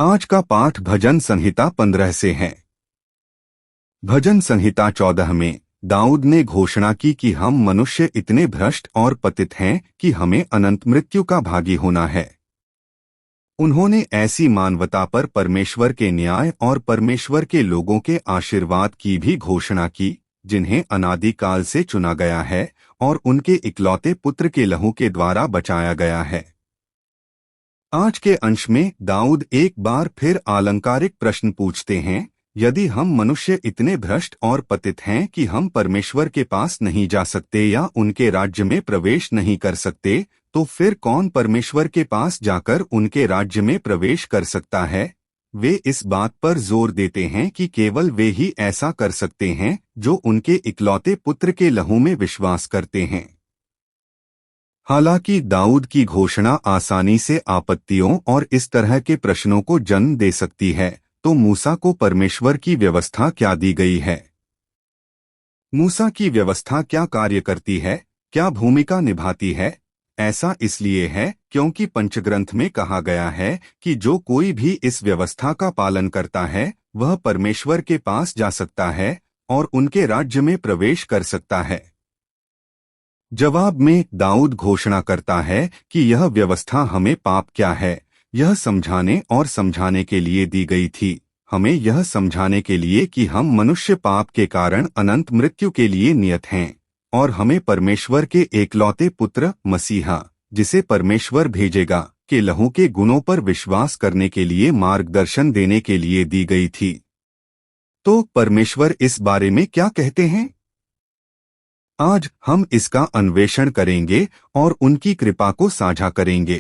आज का पाठ भजन संहिता 15 से है। भजन संहिता 14 में दाऊद ने घोषणा की कि हम मनुष्य इतने भ्रष्ट और पतित हैं कि हमें अनंत मृत्यु का भागी होना है। उन्होंने ऐसी मानवता पर परमेश्वर के न्याय और परमेश्वर के लोगों के आशीर्वाद की भी घोषणा की, जिन्हें अनादिकाल से चुना गया है और उनके इकलौते पुत्र के लहू के द्वारा बचाया गया है। आज के अंश में दाऊद एक बार फिर आलंकारिक प्रश्न पूछते हैं, यदि हम मनुष्य इतने भ्रष्ट और पतित हैं कि हम परमेश्वर के पास नहीं जा सकते या उनके राज्य में प्रवेश नहीं कर सकते, तो फिर कौन परमेश्वर के पास जाकर उनके राज्य में प्रवेश कर सकता है? वे इस बात पर जोर देते हैं कि केवल वे ही ऐसा कर सकते हैं जो उनके इकलौते पुत्र के लहू में विश्वास करते हैं। हालांकि दाऊद की घोषणा आसानी से आपत्तियों और इस तरह के प्रश्नों को जन्म दे सकती है, तो मूसा को परमेश्वर की व्यवस्था क्या दी गई है? मूसा की व्यवस्था क्या कार्य करती है, क्या भूमिका निभाती है? ऐसा इसलिए है क्योंकि पंचग्रंथ में कहा गया है कि जो कोई भी इस व्यवस्था का पालन करता है वह परमेश्वर के पास जा सकता है और उनके राज्य में प्रवेश कर सकता है। जवाब में दाऊद घोषणा करता है कि यह व्यवस्था हमें पाप क्या है, यह समझाने और समझाने के लिए दी गई थी। हमें यह समझाने के लिए कि हम मनुष्य पाप के कारण अनंत मृत्यु के लिए नियत हैं और हमें परमेश्वर के एकलौते पुत्र मसीहा, जिसे परमेश्वर भेजेगा, के लहू के गुणों पर विश्वास करने के लिए मार्गदर्शन देने के लिए दी गई थी। तो परमेश्वर इस बारे में क्या कहते हैं? आज हम इसका अन्वेषण करेंगे और उनकी कृपा को साझा करेंगे।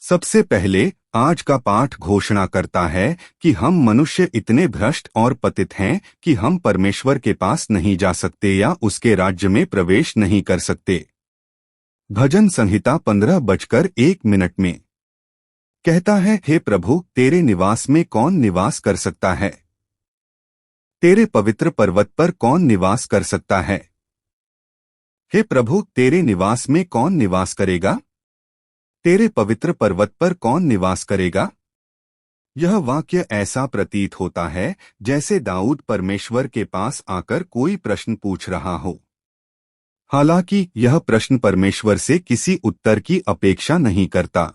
सबसे पहले आज का पाठ घोषणा करता है कि हम मनुष्य इतने भ्रष्ट और पतित हैं कि हम परमेश्वर के पास नहीं जा सकते या उसके राज्य में प्रवेश नहीं कर सकते। भजन संहिता 15:01 में कहता है, हे प्रभु, तेरे निवास में कौन निवास कर सकता है? तेरे पवित्र पर्वत पर कौन निवास कर सकता है? हे प्रभु, तेरे निवास में कौन निवास करेगा? तेरे पवित्र पर्वत पर कौन निवास करेगा? यह वाक्य ऐसा प्रतीत होता है जैसे दाऊद परमेश्वर के पास आकर कोई प्रश्न पूछ रहा हो। हालांकि यह प्रश्न परमेश्वर से किसी उत्तर की अपेक्षा नहीं करता,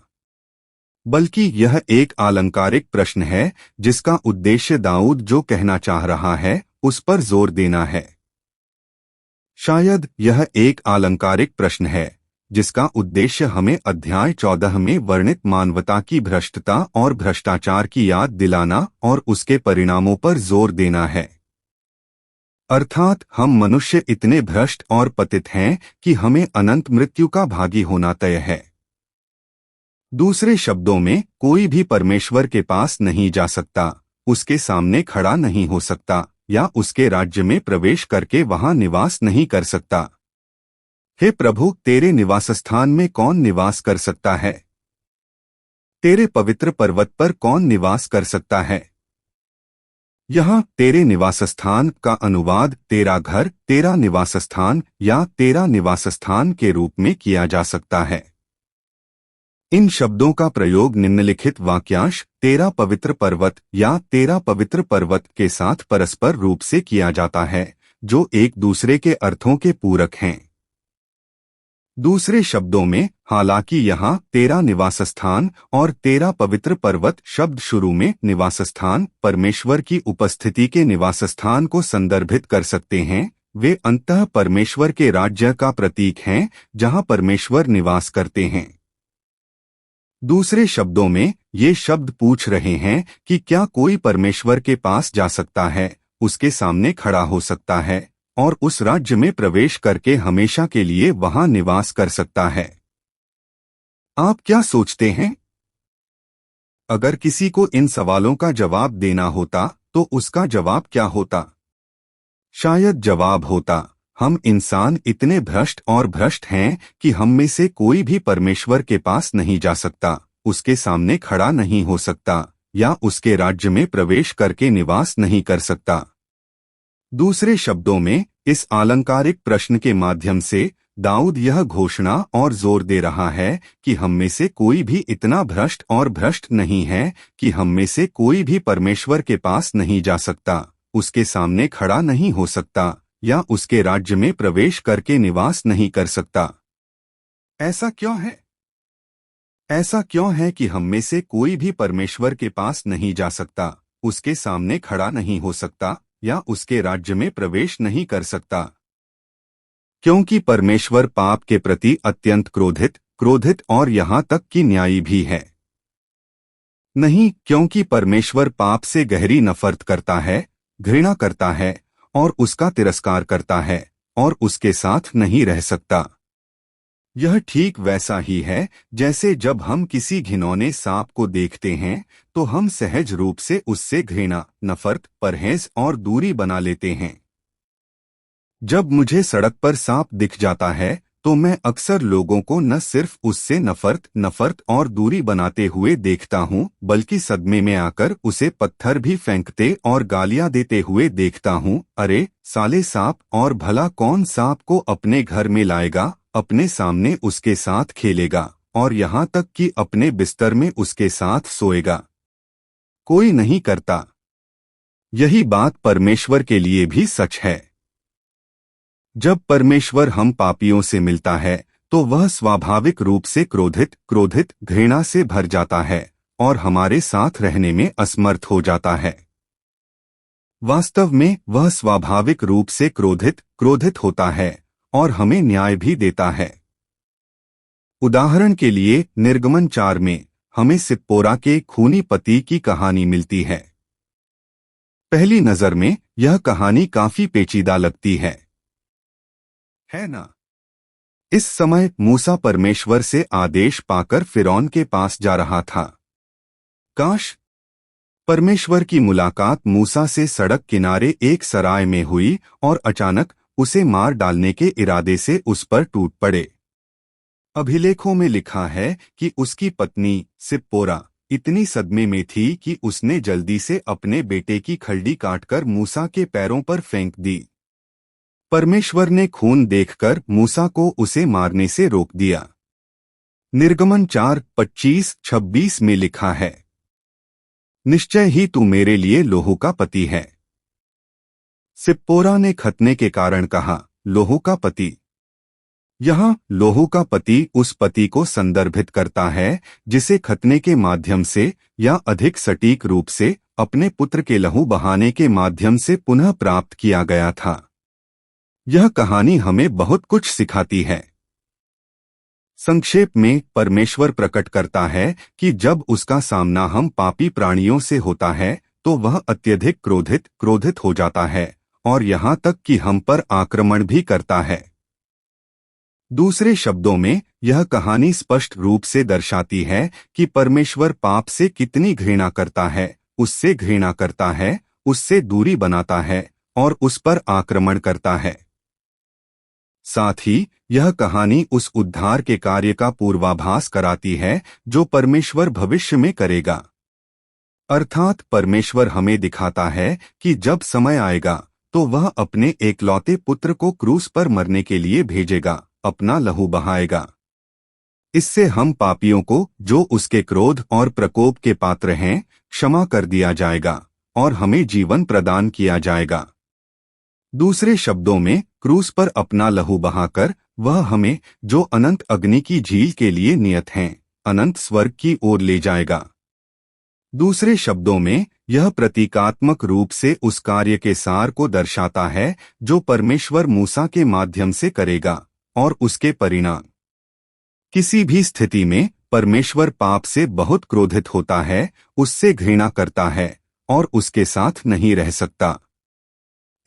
बल्कि यह एक आलंकारिक प्रश्न है जिसका उद्देश्य दाऊद जो कहना चाह रहा है उस पर जोर देना है। शायद यह एक आलंकारिक प्रश्न है जिसका उद्देश्य हमें अध्याय 14 में वर्णित मानवता की भ्रष्टता और भ्रष्टाचार की याद दिलाना और उसके परिणामों पर जोर देना है। अर्थात हम मनुष्य इतने भ्रष्ट और पतित हैं कि हमें अनंत मृत्यु का भागी होना तय है। दूसरे शब्दों में, कोई भी परमेश्वर के पास नहीं जा सकता, उसके सामने खड़ा नहीं हो सकता या उसके राज्य में प्रवेश करके वहां निवास नहीं कर सकता। हे प्रभु, तेरे निवासस्थान में कौन निवास कर सकता है? तेरे पवित्र पर्वत पर कौन निवास कर सकता है? यहाँ तेरे निवासस्थान का अनुवाद तेरा घर, तेरा निवासस्थान या तेरा निवासस्थान के रूप में किया जा सकता है। इन शब्दों का प्रयोग निम्नलिखित वाक्यांश तेरा पवित्र पर्वत या तेरा पवित्र पर्वत के साथ परस्पर रूप से किया जाता है, जो एक दूसरे के अर्थों के पूरक हैं। दूसरे शब्दों में, हालांकि यहाँ तेरा निवासस्थान और तेरा पवित्र पर्वत शब्द शुरू में निवासस्थान परमेश्वर की उपस्थिति के निवासस्थान को संदर्भित कर सकते हैं, वे अंततः परमेश्वर के राज्य का प्रतीक हैं जहाँ परमेश्वर निवास करते हैं। दूसरे शब्दों में, ये शब्द पूछ रहे हैं कि क्या कोई परमेश्वर के पास जा सकता है, उसके सामने खड़ा हो सकता है और उस राज्य में प्रवेश करके हमेशा के लिए वहां निवास कर सकता है? आप क्या सोचते हैं? अगर किसी को इन सवालों का जवाब देना होता तो उसका जवाब क्या होता? शायद जवाब होता, हम इंसान इतने भ्रष्ट और भ्रष्ट हैं कि हम में से कोई भी परमेश्वर के पास नहीं जा सकता, उसके सामने खड़ा नहीं हो सकता या उसके राज्य में प्रवेश करके निवास नहीं कर सकता। दूसरे शब्दों में, इस आलंकारिक प्रश्न के माध्यम से दाऊद यह घोषणा और जोर दे रहा है कि हम में से कोई भी इतना भ्रष्ट और भ्रष्ट नहीं है कि हम में से कोई भी परमेश्वर के पास नहीं जा सकता, उसके सामने खड़ा नहीं हो सकता या उसके राज्य में प्रवेश करके निवास नहीं कर सकता। ऐसा क्यों है? ऐसा क्यों है कि हम में से कोई भी परमेश्वर के पास नहीं जा सकता, उसके सामने खड़ा नहीं हो सकता या उसके राज्य में प्रवेश नहीं कर सकता? क्योंकि परमेश्वर पाप के प्रति अत्यंत क्रोधित और यहाँ तक कि न्यायी भी है। नहीं, क्योंकि परमेश्वर पाप से गहरी नफरत करता है, घृणा करता है और उसका तिरस्कार करता है और उसके साथ नहीं रह सकता। यह ठीक वैसा ही है जैसे जब हम किसी घिनौने सांप को देखते हैं तो हम सहज रूप से उससे घृणा, नफरत, परहेज और दूरी बना लेते हैं। जब मुझे सड़क पर सांप दिख जाता है तो मैं अक्सर लोगों को न सिर्फ उससे नफरत और दूरी बनाते हुए देखता हूँ, बल्कि सदमे में आकर उसे पत्थर भी फेंकते और गालियां देते हुए देखता हूँ। अरे साले सांप, और भला कौन सांप को अपने घर में लाएगा, अपने सामने उसके साथ खेलेगा और यहाँ तक कि अपने बिस्तर में उसके साथ सोएगा? कोई नहीं करता। यही बात परमेश्वर के लिए भी सच है। जब परमेश्वर हम पापियों से मिलता है तो वह स्वाभाविक रूप से क्रोधित घृणा से भर जाता है और हमारे साथ रहने में असमर्थ हो जाता है। वास्तव में वह स्वाभाविक रूप से क्रोधित होता है और हमें न्याय भी देता है। उदाहरण के लिए निर्गमन 4 में हमें सिप्पोरा के खूनी पति की कहानी मिलती है। पहली नजर में यह कहानी काफी पेचीदा लगती है ना? इस समय मूसा परमेश्वर से आदेश पाकर फिरौन के पास जा रहा था। काश परमेश्वर की मुलाकात मूसा से सड़क किनारे एक सराय में हुई और अचानक उसे मार डालने के इरादे से उस पर टूट पड़े। अभिलेखों में लिखा है कि उसकी पत्नी सिप्पोरा इतनी सदमे में थी कि उसने जल्दी से अपने बेटे की खलड़ी काटकर मूसा के पैरों पर फेंक दी। परमेश्वर ने खून देखकर मूसा को उसे मारने से रोक दिया। निर्गमन 4:25-26 में लिखा है, निश्चय ही तू मेरे लिए लोहू का पति है। सिप्पोरा ने खतने के कारण कहा, लोहू का पति। यहाँ लोहू का पति उस पति को संदर्भित करता है जिसे खतने के माध्यम से या अधिक सटीक रूप से अपने पुत्र के लहू बहाने के माध्यम से पुनः प्राप्त किया गया था। यह कहानी हमें बहुत कुछ सिखाती है। संक्षेप में परमेश्वर प्रकट करता है कि जब उसका सामना हम पापी प्राणियों से होता है तो वह अत्यधिक क्रोधित हो जाता है और यहाँ तक कि हम पर आक्रमण भी करता है। दूसरे शब्दों में यह कहानी स्पष्ट रूप से दर्शाती है कि परमेश्वर पाप से कितनी घृणा करता है, उससे घृणा करता है, उससे दूरी बनाता है और उस पर आक्रमण करता है। साथ ही यह कहानी उस उद्धार के कार्य का पूर्वाभास कराती है जो परमेश्वर भविष्य में करेगा। अर्थात परमेश्वर हमें दिखाता है कि जब समय आएगा तो वह अपने एकलौते पुत्र को क्रूस पर मरने के लिए भेजेगा, अपना लहू बहाएगा। इससे हम पापियों को, जो उसके क्रोध और प्रकोप के पात्र हैं, क्षमा कर दिया जाएगा और हमें जीवन प्रदान किया जाएगा। दूसरे शब्दों में क्रूस पर अपना लहू बहाकर वह हमें, जो अनंत अग्नि की झील के लिए नियत हैं, अनंत स्वर्ग की ओर ले जाएगा। दूसरे शब्दों में यह प्रतीकात्मक रूप से उस कार्य के सार को दर्शाता है जो परमेश्वर मूसा के माध्यम से करेगा और उसके परिणाम। किसी भी स्थिति में परमेश्वर पाप से बहुत क्रोधित होता है, उससे घृणा करता है और उसके साथ नहीं रह सकता।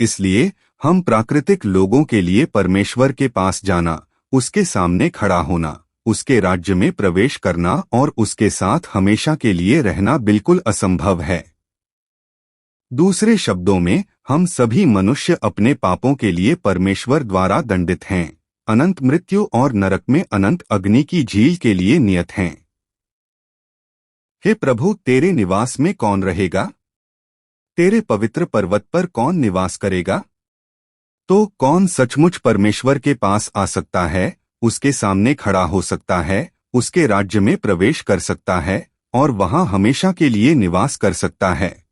इसलिए हम प्राकृतिक लोगों के लिए परमेश्वर के पास जाना, उसके सामने खड़ा होना, उसके राज्य में प्रवेश करना और उसके साथ हमेशा के लिए रहना बिल्कुल असंभव है। दूसरे शब्दों में हम सभी मनुष्य अपने पापों के लिए परमेश्वर द्वारा दंडित हैं, अनंत मृत्यु और नरक में अनंत अग्नि की झील के लिए नियत हैं। हे प्रभु, तेरे निवास में कौन रहेगा? तेरे पवित्र पर्वत पर कौन निवास करेगा? तो कौन सचमुच परमेश्वर के पास आ सकता है, उसके सामने खड़ा हो सकता है, उसके राज्य में प्रवेश कर सकता है और वहां हमेशा के लिए निवास कर सकता है?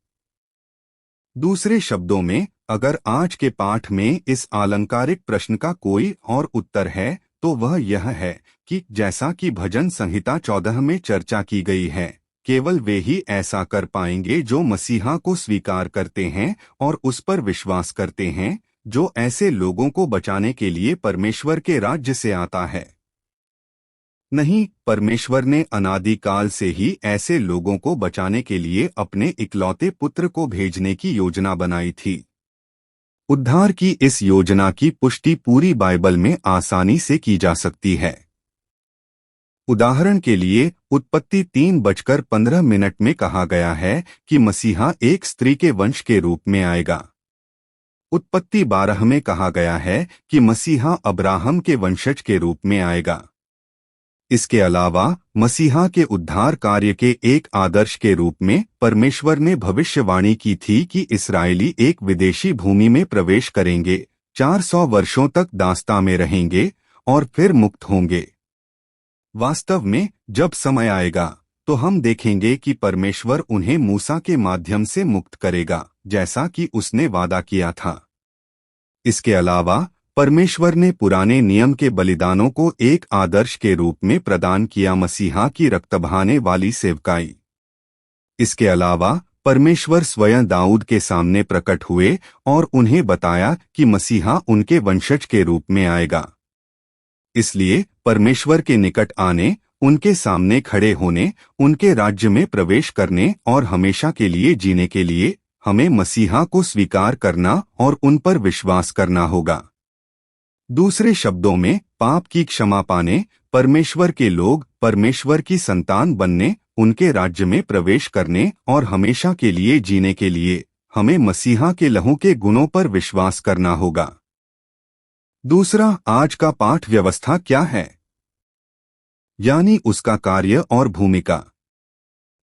दूसरे शब्दों में, अगर आज के पाठ में इस आलंकारिक प्रश्न का कोई और उत्तर है तो वह यह है कि जैसा कि भजन संहिता 14 में चर्चा की गई है, केवल वे ही ऐसा कर पाएंगे जो मसीहा को स्वीकार करते हैं और उस पर विश्वास करते हैं, जो ऐसे लोगों को बचाने के लिए परमेश्वर के राज्य से आता है। नहीं, परमेश्वर ने अनादिकाल से ही ऐसे लोगों को बचाने के लिए अपने इकलौते पुत्र को भेजने की योजना बनाई थी। उद्धार की इस योजना की पुष्टि पूरी बाइबल में आसानी से की जा सकती है। उदाहरण के लिए, उत्पत्ति 3:15 में कहा गया है कि मसीहा एक स्त्री के वंश के रूप में आएगा। उत्पत्ति 12 में कहा गया है कि मसीहा अब्राहम के वंशज के रूप में आएगा। इसके अलावा मसीहा के उद्धार कार्य के एक आदर्श के रूप में परमेश्वर ने भविष्यवाणी की थी कि इस्राएली एक विदेशी भूमि में प्रवेश करेंगे, 400 वर्षों तक दास्ता में रहेंगे और फिर मुक्त होंगे। वास्तव में जब समय आएगा तो हम देखेंगे कि परमेश्वर उन्हें मूसा के माध्यम से मुक्त करेगा, जैसा कि उसने वादा किया था। इसके अलावा परमेश्वर ने पुराने नियम के बलिदानों को एक आदर्श के रूप में प्रदान किया, मसीहा की रक्त बहाने वाली सेवकाई। इसके अलावा परमेश्वर स्वयं दाऊद के सामने प्रकट हुए और उन्हें बताया कि मसीहा उनके वंशज के रूप में आएगा। इसलिए परमेश्वर के निकट आने, उनके सामने खड़े होने, उनके राज्य में प्रवेश करने और हमेशा के लिए जीने के लिए हमें मसीहा को स्वीकार करना और उन पर विश्वास करना होगा। दूसरे शब्दों में, पाप की क्षमा पाने, परमेश्वर के लोग, परमेश्वर की संतान बनने, उनके राज्य में प्रवेश करने और हमेशा के लिए जीने के लिए हमें मसीहा के लहू के गुणों पर विश्वास करना होगा। दूसरा, आज का पाठ व्यवस्था क्या है, यानी उसका कार्य और भूमिका।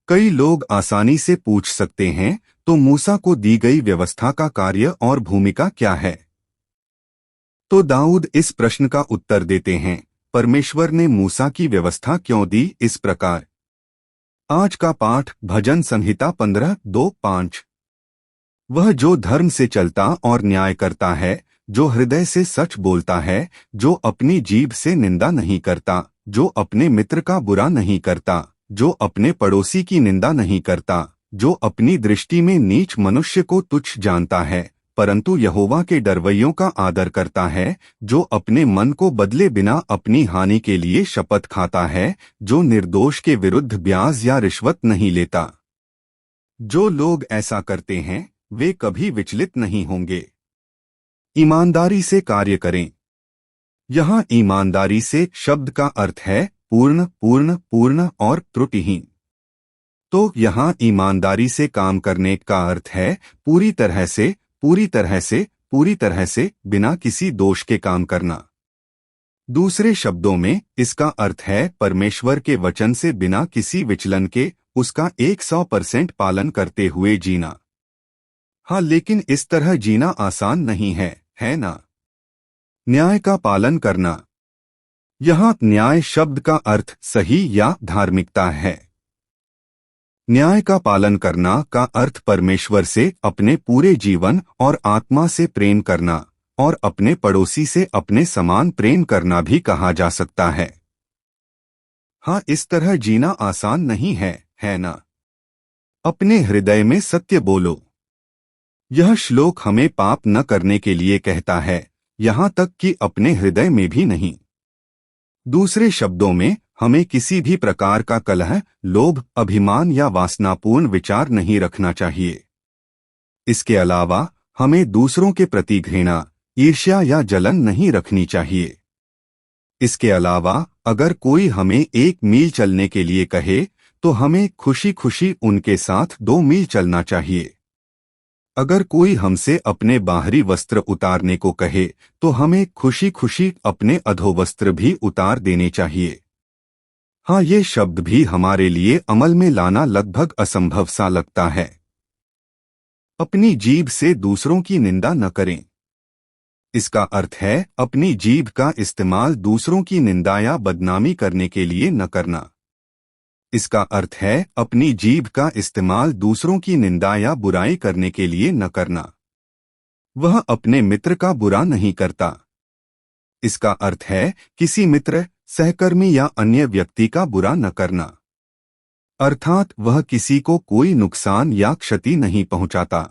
कई लोग आसानी से पूछ सकते हैं, तो मूसा को दी गई व्यवस्था का कार्य और भूमिका क्या है? तो दाऊद इस प्रश्न का उत्तर देते हैं, परमेश्वर ने मूसा की व्यवस्था क्यों दी इस प्रकार। आज का पाठ भजन संहिता 15:2-5। वह जो धर्म से चलता और न्याय करता है, जो हृदय से सच बोलता है, जो अपनी जीभ से निंदा नहीं करता, जो अपने मित्र का बुरा नहीं करता, जो अपने पड़ोसी की निंदा नहीं करता, जो अपनी दृष्टि में नीच मनुष्य को तुच्छ जानता है, परंतु यहोवा के डरवैयों का आदर करता है, जो अपने मन को बदले बिना अपनी हानि के लिए शपथ खाता है, जो निर्दोष के विरुद्ध ब्याज या रिश्वत नहीं लेता। जो लोग ऐसा करते हैं वे कभी विचलित नहीं होंगे। ईमानदारी से कार्य करें। यहाँ ईमानदारी से शब्द का अर्थ है पूर्ण, पूर्ण, पूर्ण और त्रुटिहीन। तो यहाँ ईमानदारी से काम करने का अर्थ है पूरी तरह से, पूरी तरह से, पूरी तरह से, बिना किसी दोष के काम करना। दूसरे शब्दों में इसका अर्थ है परमेश्वर के वचन से बिना किसी विचलन के उसका 100% पालन करते हुए जीना। हाँ, लेकिन इस तरह जीना आसान नहीं है ना? न्याय का पालन करना। यहाँ न्याय शब्द का अर्थ सही या धार्मिकता है। न्याय का पालन करना का अर्थ परमेश्वर से अपने पूरे जीवन और आत्मा से प्रेम करना और अपने पड़ोसी से अपने समान प्रेम करना भी कहा जा सकता है। हाँ, इस तरह जीना आसान नहीं है ना? अपने हृदय में सत्य बोलो। यह श्लोक हमें पाप न करने के लिए कहता है, यहाँ तक कि अपने हृदय में भी नहीं। दूसरे शब्दों में, हमें किसी भी प्रकार का कलह, लोभ, अभिमान या वासनापूर्ण विचार नहीं रखना चाहिए। इसके अलावा हमें दूसरों के प्रति घृणा, ईर्ष्या या जलन नहीं रखनी चाहिए। इसके अलावा अगर कोई हमें 1 मील चलने के लिए कहे तो हमें खुशी खुशी उनके साथ 2 मील चलना चाहिए। अगर कोई हमसे अपने बाहरी वस्त्र उतारने को कहे तो हमें खुशी खुशी अपने अधोवस्त्र भी उतार देने चाहिए। हाँ, ये शब्द भी हमारे लिए अमल में लाना लगभग असंभव सा लगता है। अपनी जीभ से दूसरों की निंदा न करें। इसका अर्थ है अपनी जीभ का इस्तेमाल दूसरों की निंदा या बदनामी करने के लिए न करना। इसका अर्थ है अपनी जीभ का इस्तेमाल दूसरों की निंदा या बुराई करने के लिए न करना। वह अपने मित्र का बुरा नहीं करता। इसका अर्थ है किसी मित्र, सहकर्मी या अन्य व्यक्ति का बुरा न करना। अर्थात वह किसी को कोई नुकसान या क्षति नहीं पहुंचाता।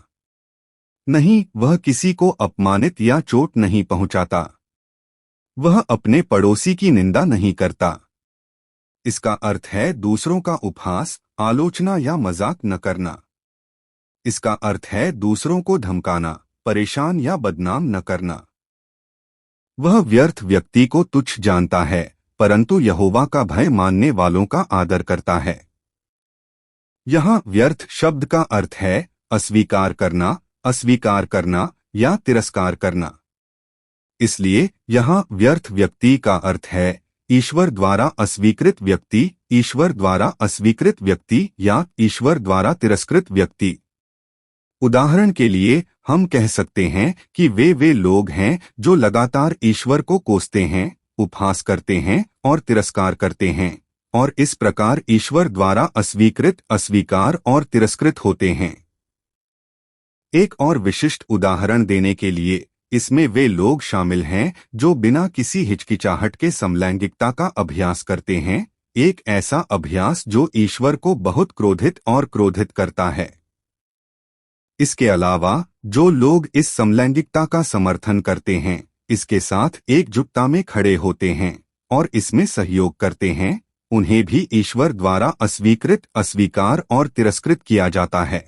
नहीं, वह किसी को अपमानित या चोट नहीं पहुंचाता। वह अपने पड़ोसी की निंदा नहीं करता। इसका अर्थ है दूसरों का उपहास, आलोचना या मजाक न करना। इसका अर्थ है दूसरों को धमकाना, परेशान या बदनाम न करना। वह व्यर्थ व्यक्ति को तुच्छ जानता है, परंतु यहोवा का भय मानने वालों का आदर करता है। यहाँ व्यर्थ शब्द का अर्थ है अस्वीकार करना, अस्वीकार करना या तिरस्कार करना। इसलिए यहाँ व्यर्थ व्यक्ति का अर्थ है ईश्वर द्वारा अस्वीकृत व्यक्ति, ईश्वर द्वारा अस्वीकृत व्यक्ति या ईश्वर द्वारा तिरस्कृत व्यक्ति। उदाहरण के लिए हम कह सकते हैं कि वे लोग हैं जो लगातार ईश्वर को कोसते हैं, उपहास करते हैं और तिरस्कार करते हैं, और इस प्रकार ईश्वर द्वारा अस्वीकृत, अस्वीकार और तिरस्कृत होते हैं। एक और विशिष्ट उदाहरण देने के लिए इसमें वे लोग शामिल हैं जो बिना किसी हिचकिचाहट के समलैंगिकता का अभ्यास करते हैं, एक ऐसा अभ्यास जो ईश्वर को बहुत क्रोधित और क्रोधित करता है। इसके अलावा जो लोग इस समलैंगिकता का समर्थन करते हैं, इसके साथ एकजुटता में खड़े होते हैं और इसमें सहयोग करते हैं, उन्हें भी ईश्वर द्वारा अस्वीकृत, अस्वीकार और तिरस्कृत किया जाता है।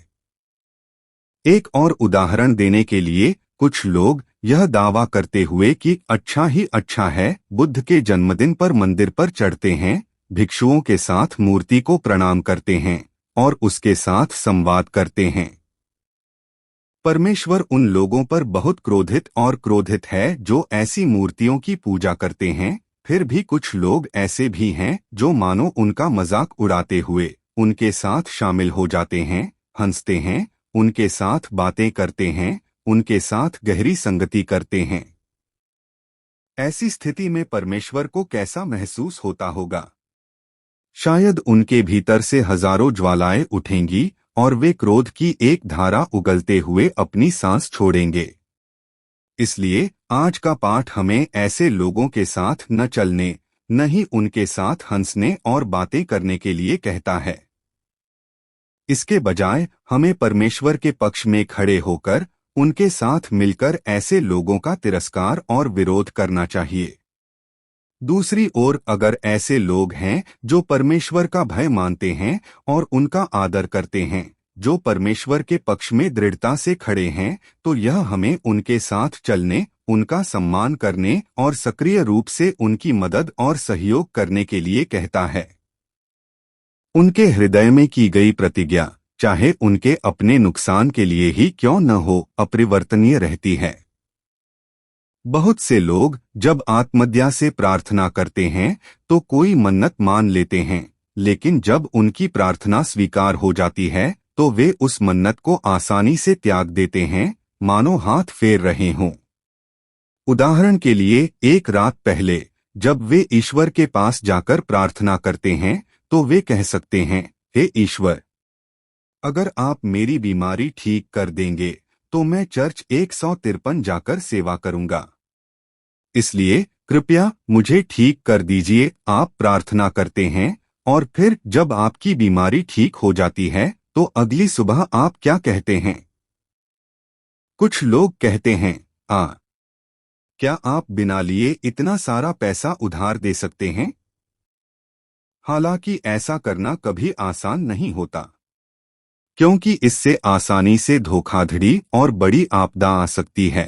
एक और उदाहरण देने के लिए कुछ लोग यह दावा करते हुए कि अच्छा ही अच्छा है, बुद्ध के जन्मदिन पर मंदिर पर चढ़ते हैं, भिक्षुओं के साथ मूर्ति को प्रणाम करते हैं और उसके साथ संवाद करते हैं। परमेश्वर उन लोगों पर बहुत क्रोधित और क्रोधित है जो ऐसी मूर्तियों की पूजा करते हैं। फिर भी कुछ लोग ऐसे भी हैं जो मानो उनका मजाक उड़ाते हुए उनके साथ शामिल हो जाते हैं, हंसते हैं, उनके साथ बातें करते हैं, उनके साथ गहरी संगति करते हैं। ऐसी स्थिति में परमेश्वर को कैसा महसूस होता होगा? शायद उनके भीतर से हजारों ज्वालाएं उठेंगी और वे क्रोध की एक धारा उगलते हुए अपनी सांस छोड़ेंगे। इसलिए आज का पाठ हमें ऐसे लोगों के साथ न चलने, न ही उनके साथ हंसने और बातें करने के लिए कहता है। इसके बजाय हमें परमेश्वर के पक्ष में खड़े होकर उनके साथ मिलकर ऐसे लोगों का तिरस्कार और विरोध करना चाहिए। दूसरी ओर अगर ऐसे लोग हैं जो परमेश्वर का भय मानते हैं और उनका आदर करते हैं, जो परमेश्वर के पक्ष में दृढ़ता से खड़े हैं, तो यह हमें उनके साथ चलने, उनका सम्मान करने और सक्रिय रूप से उनकी मदद और सहयोग करने के लिए कहता है। उनके हृदय में की गई प्रतिज्ञा, चाहे उनके अपने नुकसान के लिए ही क्यों न हो, अपरिवर्तनीय रहती है। बहुत से लोग जब आत्मदया से प्रार्थना करते हैं तो कोई मन्नत मान लेते हैं, लेकिन जब उनकी प्रार्थना स्वीकार हो जाती है तो वे उस मन्नत को आसानी से त्याग देते हैं, मानो हाथ फेर रहे हों। उदाहरण के लिए एक रात पहले जब वे ईश्वर के पास जाकर प्रार्थना करते हैं तो वे कह सकते हैं, हे ईश्वर, अगर आप मेरी बीमारी ठीक कर देंगे तो मैं चर्च 153 जाकर सेवा करूंगा। इसलिए कृपया मुझे ठीक कर दीजिए। आप प्रार्थना करते हैं और फिर जब आपकी बीमारी ठीक हो जाती है तो अगली सुबह आप क्या कहते हैं? कुछ लोग कहते हैं, क्या आप बिना लिए इतना सारा पैसा उधार दे सकते हैं? हालांकि ऐसा करना कभी आसान नहीं होता, क्योंकि इससे आसानी से धोखाधड़ी और बड़ी आपदा आ सकती है।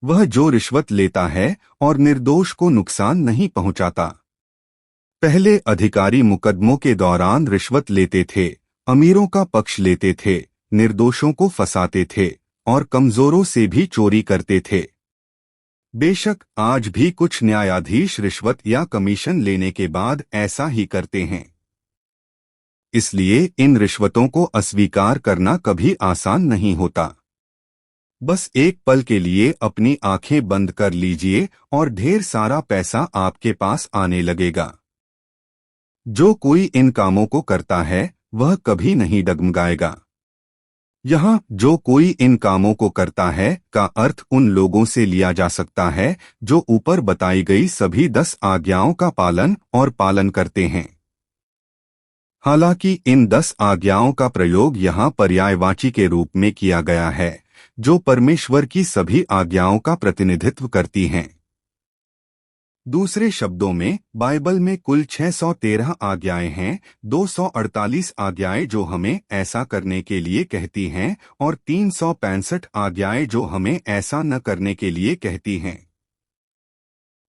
वह जो रिश्वत लेता है और निर्दोष को नुकसान नहीं पहुंचाता। पहले अधिकारी मुकदमों के दौरान रिश्वत लेते थे, अमीरों का पक्ष लेते थे, निर्दोषों को फंसाते थे और कमजोरों से भी चोरी करते थे। बेशक आज भी कुछ न्यायाधीश रिश्वत या कमीशन लेने के बाद ऐसा ही करते हैं। इसलिए इन रिश्वतों को अस्वीकार करना कभी आसान नहीं होता। बस एक पल के लिए अपनी आंखें बंद कर लीजिए और ढेर सारा पैसा आपके पास आने लगेगा। जो कोई इन कामों को करता है वह कभी नहीं डगमगाएगा। यहाँ जो कोई इन कामों को करता है का अर्थ उन लोगों से लिया जा सकता है जो ऊपर बताई गई सभी 10 आज्ञाओं का पालन और पालन करते हैं। हालांकि इन 10 आज्ञाओं का प्रयोग यहाँ पर्यायवाची के रूप में किया गया है जो परमेश्वर की सभी आज्ञाओं का प्रतिनिधित्व करती हैं। दूसरे शब्दों में बाइबल में कुल 613 आज्ञाएं हैं, 248 आज्ञाएं जो हमें ऐसा करने के लिए कहती हैं और 365 आज्ञाएं जो हमें ऐसा न करने के लिए कहती हैं।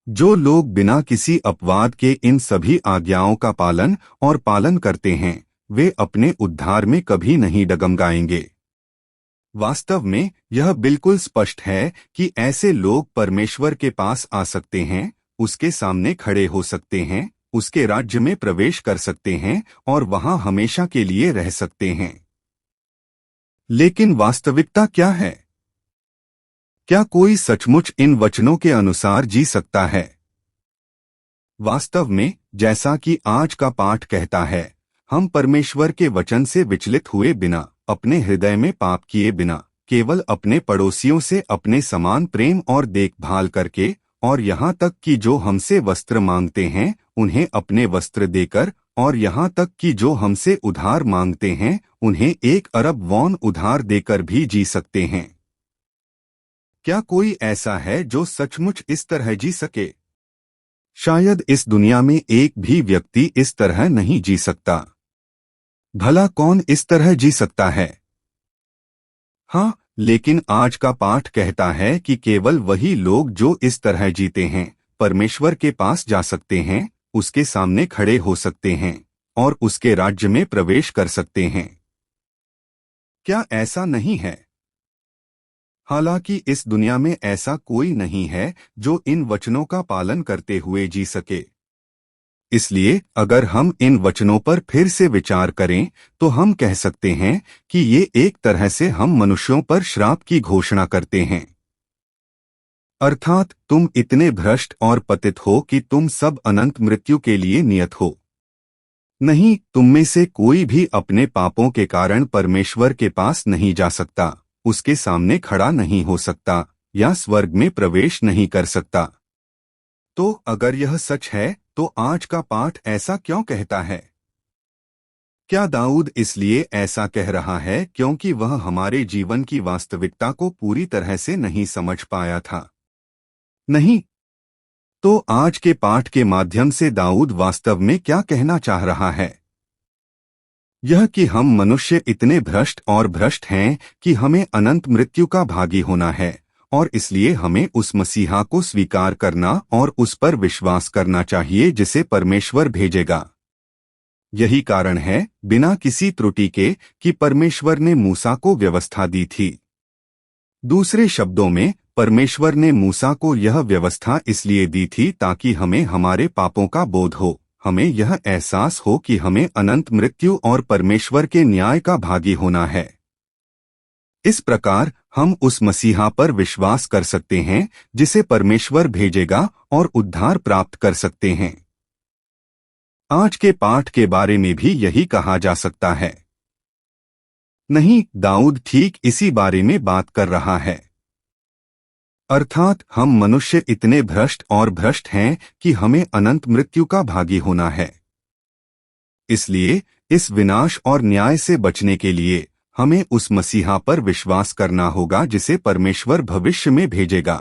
जो लोग बिना किसी अपवाद के इन सभी आज्ञाओं का पालन और पालन करते हैं वे अपने उद्धार में कभी नहीं डगमगाएंगे। वास्तव में यह बिल्कुल स्पष्ट है कि ऐसे लोग परमेश्वर के पास आ सकते हैं, उसके सामने खड़े हो सकते हैं, उसके राज्य में प्रवेश कर सकते हैं और वहां हमेशा के लिए रह सकते हैं। लेकिन वास्तविकता क्या है? क्या कोई सचमुच इन वचनों के अनुसार जी सकता है? वास्तव में जैसा कि आज का पाठ कहता है, हम परमेश्वर के वचन से विचलित हुए बिना, अपने हृदय में पाप किए बिना, केवल अपने पड़ोसियों से अपने समान प्रेम और देखभाल करके, और यहाँ तक कि जो हमसे वस्त्र मांगते हैं उन्हें अपने वस्त्र देकर, और यहाँ तक कि जो हमसे उधार मांगते हैं उन्हें 1 अरब वॉन उधार देकर भी जी सकते हैं। क्या कोई ऐसा है जो सचमुच इस तरह जी सके? शायद इस दुनिया में एक भी व्यक्ति इस तरह नहीं जी सकता। भला कौन इस तरह जी सकता है? हाँ, लेकिन आज का पाठ कहता है कि केवल वही लोग जो इस तरह जीते हैं परमेश्वर के पास जा सकते हैं, उसके सामने खड़े हो सकते हैं और उसके राज्य में प्रवेश कर सकते हैं। क्या ऐसा नहीं है? हालांकि इस दुनिया में ऐसा कोई नहीं है जो इन वचनों का पालन करते हुए जी सके। इसलिए अगर हम इन वचनों पर फिर से विचार करें तो हम कह सकते हैं कि ये एक तरह से हम मनुष्यों पर श्राप की घोषणा करते हैं। अर्थात तुम इतने भ्रष्ट और पतित हो कि तुम सब अनंत मृत्यु के लिए नियत हो। नहीं, तुम में से कोई भी अपने पापों के कारण परमेश्वर के पास नहीं जा सकता, उसके सामने खड़ा नहीं हो सकता या स्वर्ग में प्रवेश नहीं कर सकता। तो अगर यह सच है तो आज का पाठ ऐसा क्यों कहता है? क्या दाऊद इसलिए ऐसा कह रहा है क्योंकि वह हमारे जीवन की वास्तविकता को पूरी तरह से नहीं समझ पाया था? नहीं। तो आज के पाठ के माध्यम से दाऊद वास्तव में क्या कहना चाह रहा है? यह कि हम मनुष्य इतने भ्रष्ट और भ्रष्ट हैं कि हमें अनंत मृत्यु का भागी होना है और इसलिए हमें उस मसीहा को स्वीकार करना और उस पर विश्वास करना चाहिए जिसे परमेश्वर भेजेगा। यही कारण है, बिना किसी त्रुटि के, कि परमेश्वर ने मूसा को व्यवस्था दी थी। दूसरे शब्दों में, परमेश्वर ने मूसा को यह व्यवस्था इसलिए दी थी ताकि हमें हमारे पापों का बोध हो, हमें यह एहसास हो कि हमें अनंत मृत्यु और परमेश्वर के न्याय का भागी होना है। इस प्रकार हम उस मसीहा पर विश्वास कर सकते हैं जिसे परमेश्वर भेजेगा और उद्धार प्राप्त कर सकते हैं। आज के पाठ के बारे में भी यही कहा जा सकता है। नहीं, दाऊद ठीक इसी बारे में बात कर रहा है। अर्थात हम मनुष्य इतने भ्रष्ट और भ्रष्ट हैं कि हमें अनंत मृत्यु का भागी होना है। इसलिए इस विनाश और न्याय से बचने के लिए हमें उस मसीहा पर विश्वास करना होगा जिसे परमेश्वर भविष्य में भेजेगा।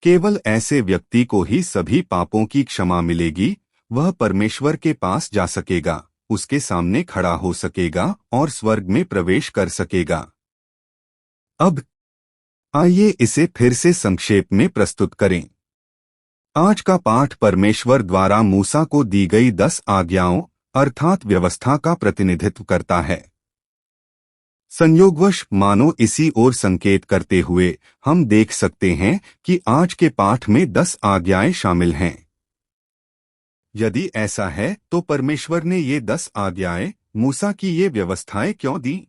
केवल ऐसे व्यक्ति को ही सभी पापों की क्षमा मिलेगी, वह परमेश्वर के पास जा सकेगा, उसके सामने खड़ा हो सकेगा और स्वर्ग में प्रवेश कर सकेगा। अब आइए इसे फिर से संक्षेप में प्रस्तुत करें। आज का पाठ परमेश्वर द्वारा मूसा को दी गई 10 आज्ञाओं अर्थात व्यवस्था का प्रतिनिधित्व करता है। संयोगवश मानो इसी ओर संकेत करते हुए हम देख सकते हैं कि आज के पाठ में 10 आज्ञाएं शामिल हैं। यदि ऐसा है तो परमेश्वर ने ये 10 आज्ञाएं, मूसा की ये व्यवस्थाएं क्यों दी?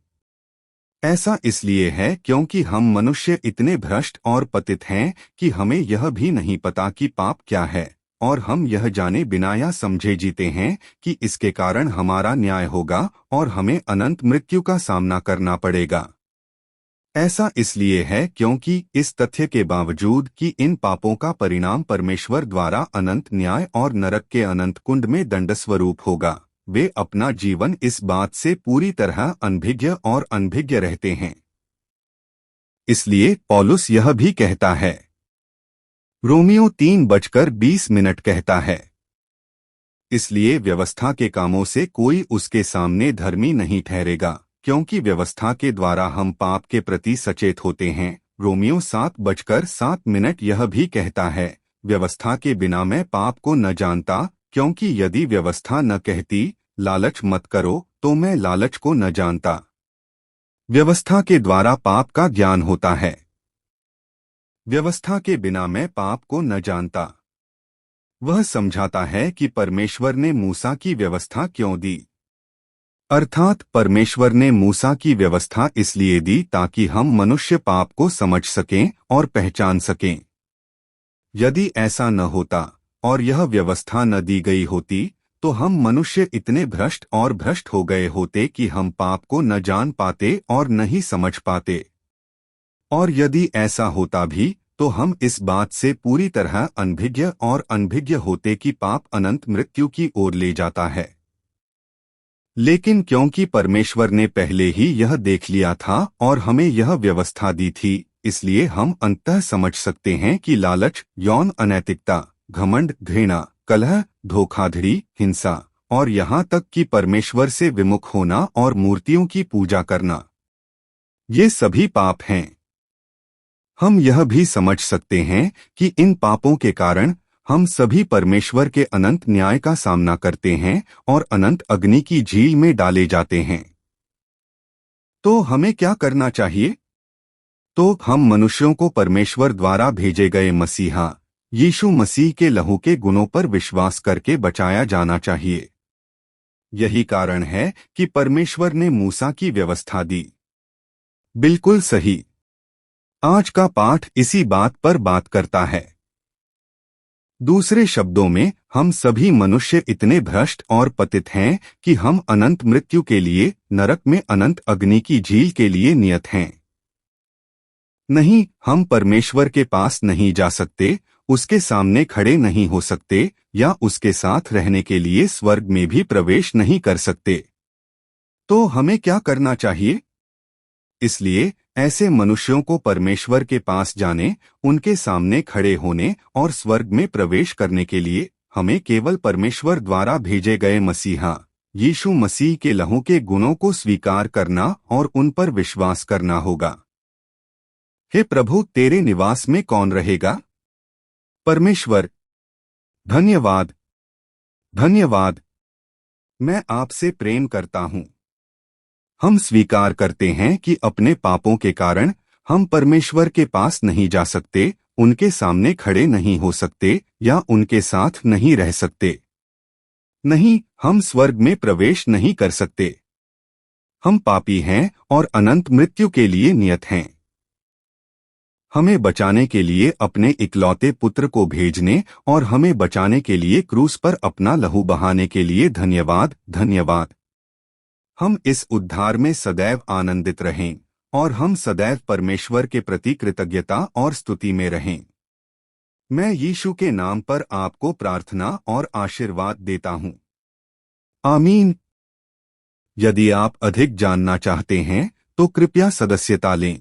ऐसा इसलिए है क्योंकि हम मनुष्य इतने भ्रष्ट और पतित हैं कि हमें यह भी नहीं पता कि पाप क्या है, और हम यह जाने बिना या समझे जीते हैं कि इसके कारण हमारा न्याय होगा और हमें अनंत मृत्यु का सामना करना पड़ेगा। ऐसा इसलिए है क्योंकि इस तथ्य के बावजूद कि इन पापों का परिणाम परमेश्वर द्वारा अनंत न्याय और नरक के अनंत कुंड में दंडस्वरूप होगा, वे अपना जीवन इस बात से पूरी तरह अनभिज्ञ और अनभिज्ञ रहते हैं। इसलिए पौलुस यह भी कहता है, रोमियो 3:20 कहता है, इसलिए व्यवस्था के कामों से कोई उसके सामने धर्मी नहीं ठहरेगा, क्योंकि व्यवस्था के द्वारा हम पाप के प्रति सचेत होते हैं। रोमियो 7:7 यह भी कहता है, व्यवस्था के बिना मैं पाप को न जानता, क्योंकि यदि व्यवस्था न कहती लालच मत करो, तो मैं लालच को न जानता। व्यवस्था के द्वारा पाप का ज्ञान होता है। व्यवस्था के बिना मैं पाप को न जानता। वह समझाता है कि परमेश्वर ने मूसा की व्यवस्था क्यों दी। अर्थात परमेश्वर ने मूसा की व्यवस्था इसलिए दी ताकि हम मनुष्य पाप को समझ सकें और पहचान सकें। यदि ऐसा न होता और यह व्यवस्था न दी गई होती, तो हम मनुष्य इतने भ्रष्ट और भ्रष्ट हो गए होते कि हम पाप को न जान पाते और न ही समझ पाते। और यदि ऐसा होता भी, तो हम इस बात से पूरी तरह अनभिज्ञ और अनभिज्ञ होते कि पाप अनंत मृत्यु की ओर ले जाता है। लेकिन क्योंकि परमेश्वर ने पहले ही यह देख लिया था और हमें यह व्यवस्था दी थी, इसलिए हम अंततः समझ सकते हैं कि लालच, यौन अनैतिकता, घमंड, घृणा, कलह, धोखाधड़ी, हिंसा और यहाँ तक कि परमेश्वर से विमुख होना और मूर्तियों की पूजा करना, ये सभी पाप हैं। हम यह भी समझ सकते हैं कि इन पापों के कारण हम सभी परमेश्वर के अनंत न्याय का सामना करते हैं और अनंत अग्नि की झील में डाले जाते हैं। तो हमें क्या करना चाहिए? तो हम मनुष्यों को परमेश्वर द्वारा भेजे गए मसीहा यीशु मसीह के लहू के गुणों पर विश्वास करके बचाया जाना चाहिए। यही कारण है कि परमेश्वर ने मूसा की व्यवस्था दी। बिल्कुल सही। आज का पाठ इसी बात पर बात करता है। दूसरे शब्दों में, हम सभी मनुष्य इतने भ्रष्ट और पतित हैं कि हम अनंत मृत्यु के लिए, नरक में अनंत अग्नि की झील के लिए नियत हैं। नहीं, हम परमेश्वर के पास नहीं जा सकते, उसके सामने खड़े नहीं हो सकते या उसके साथ रहने के लिए स्वर्ग में भी प्रवेश नहीं कर सकते। तो हमें क्या करना चाहिए? इसलिए ऐसे मनुष्यों को परमेश्वर के पास जाने, उनके सामने खड़े होने और स्वर्ग में प्रवेश करने के लिए हमें केवल परमेश्वर द्वारा भेजे गए मसीहा यीशु मसीह के लहू के गुणों को स्वीकार करना और उन पर विश्वास करना होगा। हे प्रभु, तेरे निवास में कौन रहेगा? परमेश्वर। धन्यवाद, धन्यवाद। मैं आपसे प्रेम करता हूँ। हम स्वीकार करते हैं कि अपने पापों के कारण हम परमेश्वर के पास नहीं जा सकते, उनके सामने खड़े नहीं हो सकते या उनके साथ नहीं रह सकते। नहीं, हम स्वर्ग में प्रवेश नहीं कर सकते। हम पापी हैं और अनंत मृत्यु के लिए नियत हैं। हमें बचाने के लिए अपने इकलौते पुत्र को भेजने और हमें बचाने के लिए क्रूस पर अपना लहू बहाने के लिए धन्यवाद, धन्यवाद। हम इस उद्धार में सदैव आनंदित रहें और हम सदैव परमेश्वर के प्रति कृतज्ञता और स्तुति में रहें। मैं यीशु के नाम पर आपको प्रार्थना और आशीर्वाद देता हूँ। आमीन। यदि आप अधिक जानना चाहते हैं तो कृपया सदस्यता लें।